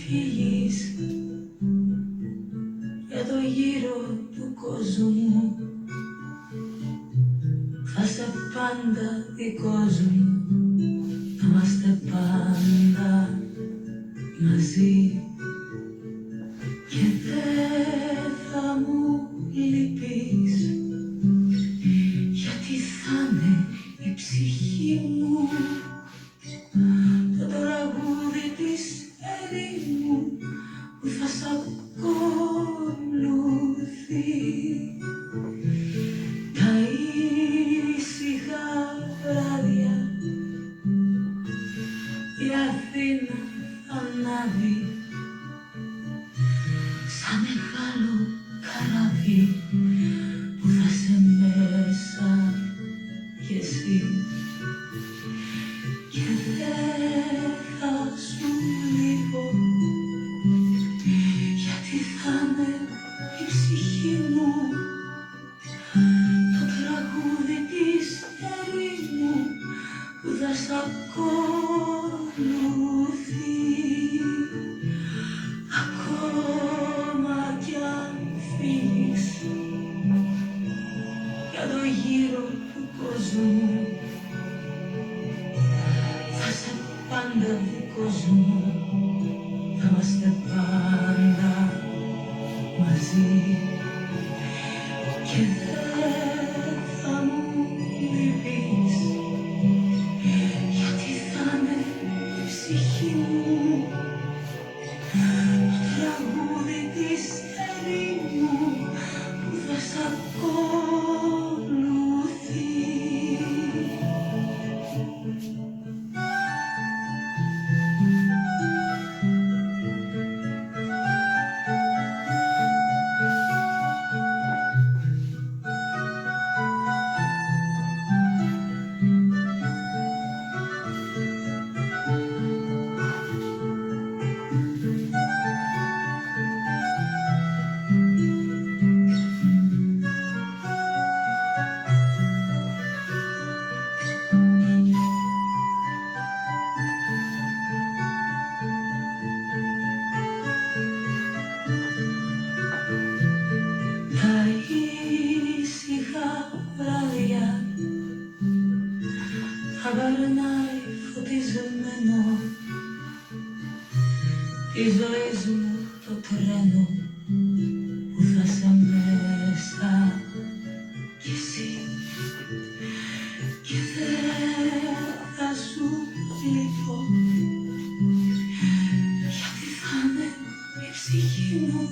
φύγεις για το γύρο του κόσμου, θα είσαι πάντα δικός μου, θα είμαστε πάντα μαζί και δεν θα μου λείπεις, γιατί θα είναι η ψυχή μου το τραγούδι της ερήμου που θα σ' ακολουθεί. Τα ήσυχα βράδια η Αθήνα θα ανάβει σαν μεγάλο καράβι που θα σε μέσα κι εσύ και δεν θα σου λείπω, γιατί θα είναι η ψυχή μου το τραγούδι της ερήμου που θα σ' ακολουθεί. Ακόμα κι αν φύγεις για το γύρο του κόσμου, θα είσαι πάντα δικός μου, θα είμαστε πάντα μαζί και δεν θα μου λείπεις, γιατί θα είναι η ψυχή μου το τραγούδι της ερήμου που θα σ' ακολουθεί. Τα ήσυχα βράδια θα περνάει φωτισμένο τη ζωής μου το τρένο που θα σε μέσα κι εσύ και δεν θα σου λείπω, γιατί θα είναι η ψυχή μου